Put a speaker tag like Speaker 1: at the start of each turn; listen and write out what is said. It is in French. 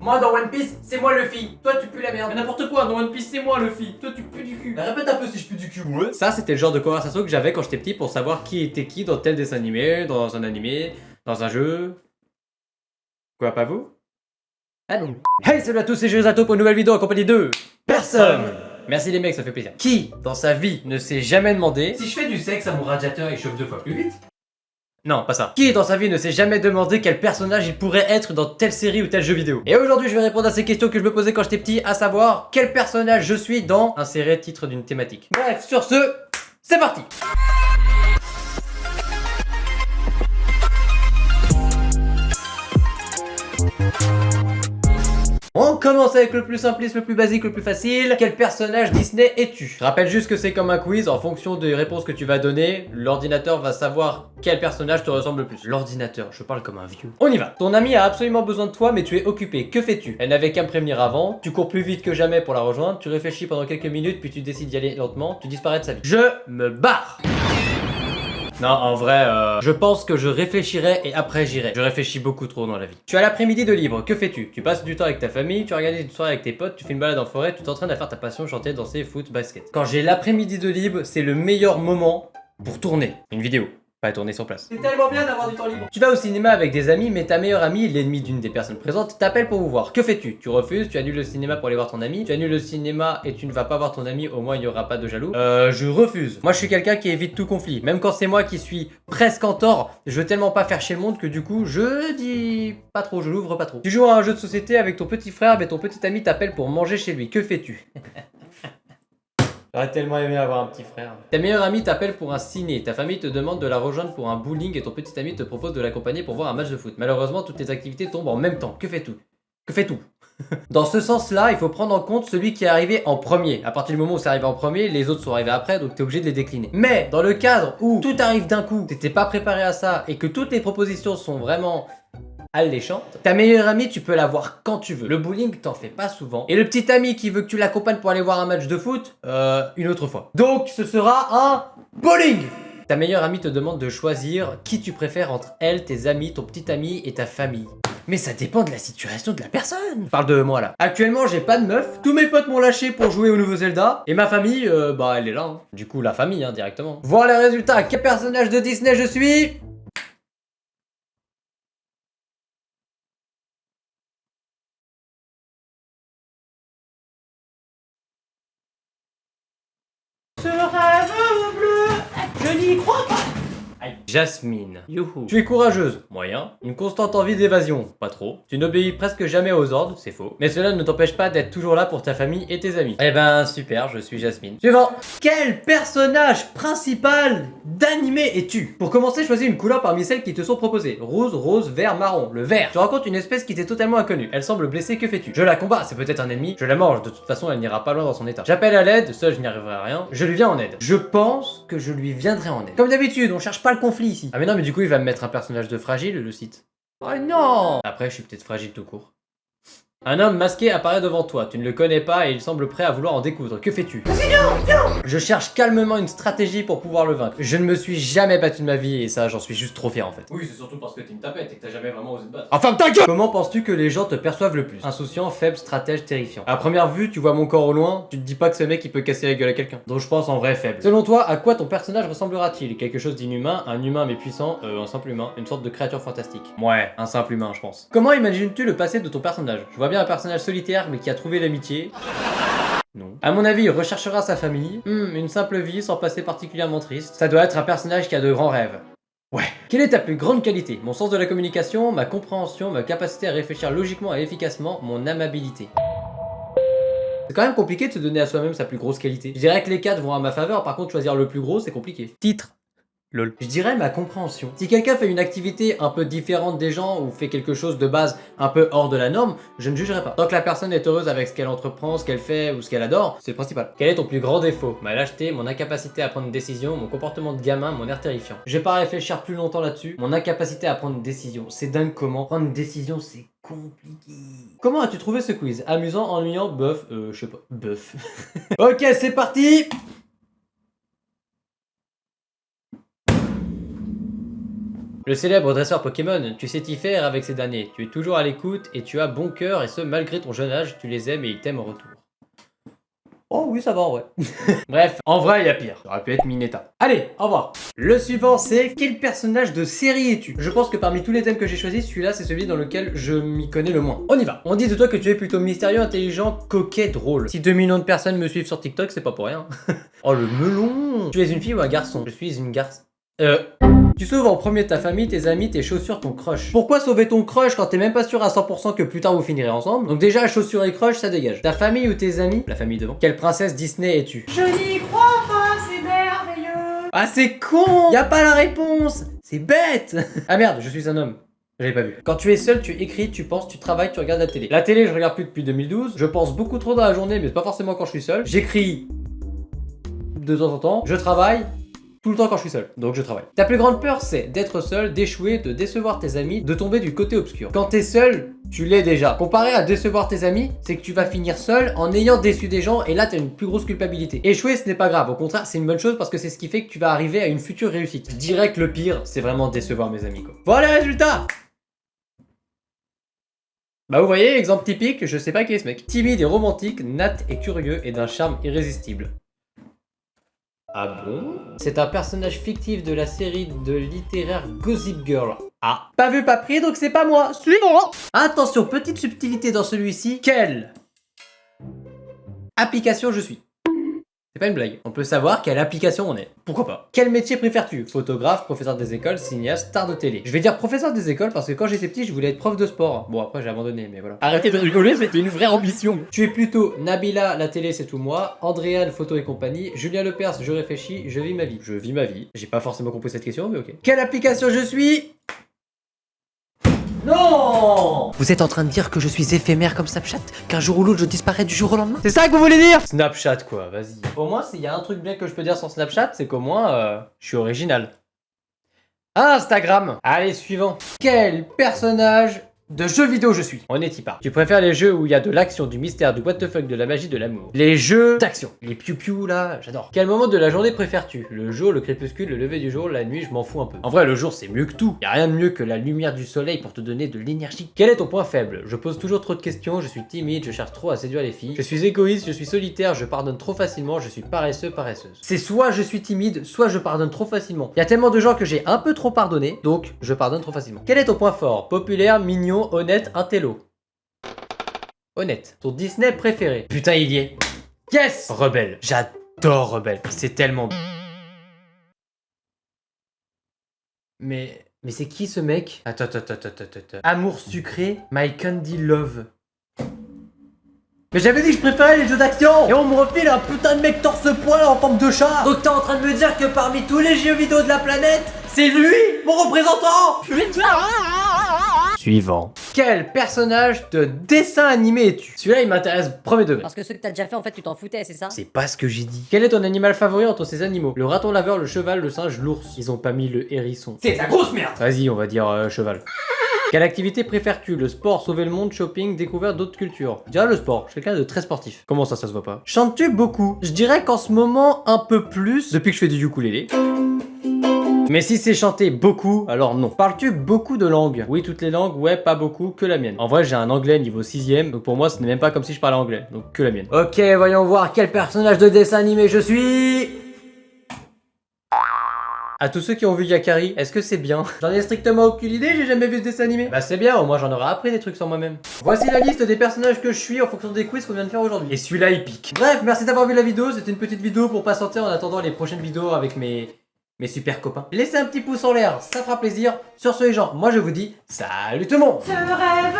Speaker 1: Moi dans One Piece, c'est moi Luffy. Toi tu pues la merde.
Speaker 2: Mais n'importe quoi, dans One Piece c'est moi Luffy. Toi tu pues du cul.
Speaker 1: Bah, répète un peu si je pue du cul. Ouais.
Speaker 2: Ça c'était le genre de conversation que j'avais quand j'étais petit pour savoir qui était qui dans tel dessin animé, dans un jeu. Quoi, pas vous? Ah non. Hey, salut à tous, c'est Zato pour une nouvelle vidéo en compagnie de personne. Merci les mecs, ça fait plaisir. Qui, dans sa vie, ne s'est jamais demandé
Speaker 1: Si je fais du sexe à mon radiateur, il chauffe 2 fois plus vite.
Speaker 2: Non, pas ça. Qui, dans sa vie, ne s'est jamais demandé quel personnage il pourrait être dans telle série ou tel jeu vidéo? Et aujourd'hui, je vais répondre à ces questions que je me posais quand j'étais petit, à savoir quel personnage je suis dans un série titre d'une thématique. Bref, sur ce, c'est parti. On commence avec le plus simpliste, le plus basique, le plus facile. Quel personnage Disney es-tu? Je rappelle juste que c'est comme un quiz, en fonction des réponses que tu vas donner, l'ordinateur va savoir quel personnage te ressemble le plus. L'ordinateur, je parle comme un vieux. On y va. Ton ami a absolument besoin de toi, mais tu es occupé. Que fais-tu? Elle n'avait qu'à me prévenir avant, tu cours plus vite que jamais pour la rejoindre, tu réfléchis pendant quelques minutes, puis tu décides d'y aller lentement, tu disparais de sa vie. Je me barre. Non, en vrai, je pense que je réfléchirai et après j'irai. Je réfléchis beaucoup trop dans la vie. Tu as l'après-midi de libre, que fais-tu? Tu passes du temps avec ta famille, tu organises une soirée avec tes potes, tu fais une balade en forêt, tu t'entraînes à faire ta passion, chanter, danser, foot, basket. Quand j'ai l'après-midi de libre, c'est le meilleur moment pour tourner une vidéo. Pas tourner sur place.
Speaker 1: C'est tellement bien d'avoir du temps libre.
Speaker 2: Tu vas au cinéma avec des amis, mais ta meilleure amie, l'ennemi d'une des personnes présentes, t'appelle pour vous voir. Que fais-tu? Tu refuses, tu annules le cinéma pour aller voir ton ami, tu annules le cinéma et tu ne vas pas voir ton ami, au moins il n'y aura pas de jaloux. Je refuse. Moi je suis quelqu'un qui évite tout conflit. Même quand c'est moi qui suis presque en tort, je veux tellement pas faire chier le monde que du coup, je dis pas trop, je l'ouvre pas trop. Tu joues à un jeu de société avec ton petit frère, mais ton petit ami t'appelle pour manger chez lui. Que fais-tu? J'aurais tellement aimé avoir un petit frère. Ta meilleure amie t'appelle pour un ciné, ta famille te demande de la rejoindre pour un bowling et ton petit ami te propose de l'accompagner pour voir un match de foot. Malheureusement, toutes tes activités tombent en même temps. Que fais-tu? Que fais-tu? Dans ce sens-là, il faut prendre en compte celui qui est arrivé en premier. À partir du moment où c'est arrivé en premier, les autres sont arrivés après, donc t'es obligé de les décliner. Mais dans le cadre où tout arrive d'un coup, t'étais pas préparé à ça et que toutes les propositions sont vraiment alléchante. Ta meilleure amie, tu peux la voir quand tu veux. Le bowling, t'en fais pas souvent. Et le petit ami qui veut que tu l'accompagnes pour aller voir un match de foot, une autre fois. Donc, ce sera un bowling. Ta meilleure amie te demande de choisir qui tu préfères entre elle, tes amis, ton petit ami et ta famille. Mais ça dépend de la situation de la personne. Je parle de moi là. Actuellement, j'ai pas de meuf. Tous mes potes m'ont lâché pour jouer au nouveau Zelda. Et ma famille, bah elle est là. Hein. Du coup, la famille, hein, directement. Voir les résultats. Quel personnage de Disney je suis? Ce rêve bleu, je n'y crois pas. Aïe. Jasmine. Youhou. Tu es courageuse. Moyen. Une constante envie d'évasion. Pas trop. Tu n'obéis presque jamais aux ordres. C'est faux. Mais cela ne t'empêche pas d'être toujours là pour ta famille et tes amis. Eh ben super, je suis Jasmine. Suivant. Quel personnage principal d'animé es-tu? Pour commencer, choisis une couleur parmi celles qui te sont proposées. Rose, rose, vert, marron. Le vert. Tu rencontres une espèce qui t'est totalement inconnue. Elle semble blessée, que fais-tu? Je la combats, c'est peut-être un ennemi. Je la mange, de toute façon elle n'ira pas loin dans son état. J'appelle à l'aide, ça je n'y arriverai à rien. Je lui viens en aide. Je pense que je lui viendrai en aide. Comme d'habitude, on cherche pas le conflit ici. Ah mais non, mais du coup il va me mettre un personnage de fragile, le site. Oh non! Après je suis peut-être fragile tout court. Un homme masqué apparaît devant toi, tu ne le connais pas et il semble prêt à vouloir en découdre. Que fais-tu? Je cherche calmement une stratégie pour pouvoir le vaincre. Je ne me suis jamais battu de ma vie et ça j'en suis juste trop fier en fait.
Speaker 1: Oui, c'est surtout parce que t'es une tapette et que t'as jamais vraiment osé te battre.
Speaker 2: Enfin ta gueule! Comment penses-tu que les gens te perçoivent le plus? Insouciant, faible, stratège, terrifiant. À première vue, tu vois mon corps au loin, tu te dis pas que ce mec il peut casser la gueule à quelqu'un. Donc je pense en vrai faible. Selon toi, à quoi ton personnage ressemblera-t-il? Quelque chose d'inhumain, un humain mais puissant, un simple humain, une sorte de créature fantastique. Ouais, un simple humain je pense. Comment imagines-tu le passé de ton personnage? Je vois bien un personnage solitaire mais qui a trouvé l'amitié. Non. À mon avis, il recherchera sa famille. Une simple vie sans passer particulièrement triste. Ça doit être un personnage qui a de grands rêves. Ouais. Quelle est ta plus grande qualité? Mon sens de la communication, ma compréhension, ma capacité à réfléchir logiquement et efficacement, mon amabilité. C'est quand même compliqué de se donner à soi-même sa plus grosse qualité. Je dirais que les 4 vont à ma faveur, par contre choisir le plus gros c'est compliqué. Titre. Lol. Je dirais ma compréhension. Si quelqu'un fait une activité un peu différente des gens ou fait quelque chose de base un peu hors de la norme, je ne jugerai pas. Tant que la personne est heureuse avec ce qu'elle entreprend, ce qu'elle fait ou ce qu'elle adore, c'est le principal. Quel est ton plus grand défaut? Ma lâcheté, mon incapacité à prendre une décision, mon comportement de gamin, mon air terrifiant. Je vais pas réfléchir plus longtemps là-dessus. Mon incapacité à prendre une décision. C'est dingue comment prendre une décision c'est compliqué. Comment as-tu trouvé ce quiz? Amusant, ennuyant, bof, je sais pas. Bof. Ok, c'est parti. Le célèbre dresseur Pokémon, tu sais t'y faire avec ces derniers. Tu es toujours à l'écoute et tu as bon cœur et ce malgré ton jeune âge, tu les aimes et ils t'aiment en retour. Oh oui, ça va, ouais. Bref, en vrai, il y a pire. Ça aurait pu être Mineta. Allez, au revoir. Le suivant, c'est quel personnage de série es-tu? Je pense que parmi tous les thèmes que j'ai choisis, celui-là, c'est celui dans lequel je m'y connais le moins. On y va. On dit de toi que tu es plutôt mystérieux, intelligent, coquet, drôle. Si 2 millions de personnes me suivent sur TikTok, c'est pas pour rien. Oh, le melon. Tu es une fille ou un garçon? Je suis une garce. Tu sauves en premier ta famille, tes amis, tes chaussures, ton crush. Pourquoi sauver ton crush quand t'es même pas sûr à 100% que plus tard vous finirez ensemble? Donc déjà, chaussures et crush, ça dégage. Ta famille ou tes amis? La famille devant. Quelle princesse Disney es-tu?
Speaker 3: Je n'y crois pas, c'est merveilleux.
Speaker 2: Ah c'est con! Y a pas la réponse! C'est bête! Ah merde, je suis un homme. J'avais pas vu. Quand tu es seul, tu écris, tu penses, tu travailles, tu regardes la télé. La télé, je regarde plus depuis 2012. Je pense beaucoup trop dans la journée, mais pas forcément quand je suis seul. J'écris de temps en temps. Je travaille tout le temps quand je suis seul, donc je travaille. Ta plus grande peur, c'est d'être seul, d'échouer, de décevoir tes amis, de tomber du côté obscur. Quand t'es seul, tu l'es déjà. Comparé à décevoir tes amis, c'est que tu vas finir seul en ayant déçu des gens et là t'as une plus grosse culpabilité. Échouer, ce n'est pas grave, au contraire, c'est une bonne chose parce que c'est ce qui fait que tu vas arriver à une future réussite. Je dirais que le pire, c'est vraiment décevoir mes amis, quoi. Voilà les résultats! Bah vous voyez, exemple typique, je sais pas qui est ce mec. Timide et romantique, Nat et curieux et d'un charme irrésistible. Ah bon? C'est un personnage fictif de la série de littéraire Gossip Girl. Ah. Pas vu, pas pris, donc c'est pas moi. Suivant. Attention, petite subtilité dans celui-ci. Quelle application je suis? C'est pas une blague. On peut savoir quelle application on est. Pourquoi pas? Quel métier préfères-tu? Photographe, professeur des écoles, cinéaste, star de télé. Je vais dire professeur des écoles parce que quand j'étais petit, je voulais être prof de sport. Bon, après j'ai abandonné, mais voilà. Arrêtez de rigoler, c'était une vraie ambition. Tu es plutôt Nabila, la télé c'est tout moi, Andréane, photo et compagnie, Julien Lepers, je réfléchis, je vis ma vie. Je vis ma vie. J'ai pas forcément compris cette question, mais ok. Quelle application je suis? Non! Vous êtes en train de dire que je suis éphémère comme Snapchat? Qu'un jour ou l'autre je disparais du jour au lendemain? C'est ça que vous voulez dire? Snapchat quoi, vas-y. Au moins, s'il y a un truc bien que je peux dire sur Snapchat, c'est qu'au moins, je suis original. Instagram. Allez, suivant. Quel personnage de jeux vidéo je suis? On est y part. Tu préfères les jeux où il y a de l'action, du mystère, du what the fuck, de la magie, de l'amour? Les jeux d'action. Les piou-piou là, j'adore. Quel moment de la journée préfères-tu? Le jour, le crépuscule, le lever du jour, la nuit, je m'en fous un peu. En vrai, le jour c'est mieux que tout. Y a rien de mieux que la lumière du soleil pour te donner de l'énergie. Quel est ton point faible? Je pose toujours trop de questions, je suis timide, je cherche trop à séduire les filles. Je suis égoïste, je suis solitaire, je pardonne trop facilement, je suis paresseux, paresseuse. C'est soit je suis timide, soit je pardonne trop facilement. Y a tellement de gens que j'ai un peu trop pardonné, donc je pardonne trop facilement. Quel est ton point fort? Populaire, mignon, honnête, intello. Honnête. Ton Disney préféré? Putain, il y est. Yes! Rebelle. J'adore Rebelle. C'est tellement... Mais c'est qui ce mec? Attends. Amour sucré, My Candy Love. Mais j'avais dit que je préférais les jeux d'action! Et on me refile un putain de mec torse-poil en forme de chat! Donc t'es en train de me dire que parmi tous les jeux vidéo de la planète, c'est lui, mon représentant! Suivant. Quel personnage de dessin animé es-tu? Celui-là il m'intéresse premier degré.
Speaker 3: Parce que ceux que t'as déjà fait, en fait, tu t'en foutais, c'est ça?
Speaker 2: C'est pas ce que j'ai dit. Quel est ton animal favori entre ces animaux? Le raton laveur, le cheval, le singe, l'ours. Ils ont pas mis le hérisson.
Speaker 1: C'est de la grosse merde!
Speaker 2: Vas-y, on va dire cheval. Quelle activité préfères-tu? Le sport, sauver le monde, shopping, découvrir d'autres cultures? Je dirais le sport, je suis quelqu'un de très sportif. Comment ça se voit pas? Chantes-tu beaucoup? Je dirais qu'en ce moment, un peu plus, depuis que je fais du ukulélé. Mais si c'est chanter beaucoup, alors non. Parles-tu beaucoup de langues? Oui, toutes les langues, ouais, pas beaucoup, que la mienne. En vrai, j'ai un anglais niveau 6ème, donc pour moi, ce n'est même pas comme si je parlais anglais, donc que la mienne. Ok, voyons voir quel personnage de dessin animé je suis. À tous ceux qui ont vu Yakari, est-ce que c'est bien? J'en ai strictement aucune idée, j'ai jamais vu ce dessin animé. Bah c'est bien, au moins j'en aurais appris des trucs sur moi-même. Voici la liste des personnages que je suis en fonction des quiz qu'on vient de faire aujourd'hui. Et celui-là il pique. Bref, merci d'avoir vu la vidéo, c'était une petite vidéo pour patienter en attendant les prochaines vidéos avec mes super copains. Laissez un petit pouce en l'air, ça fera plaisir. Sur ce les gens, moi je vous dis salut tout le monde.
Speaker 3: Ce rêve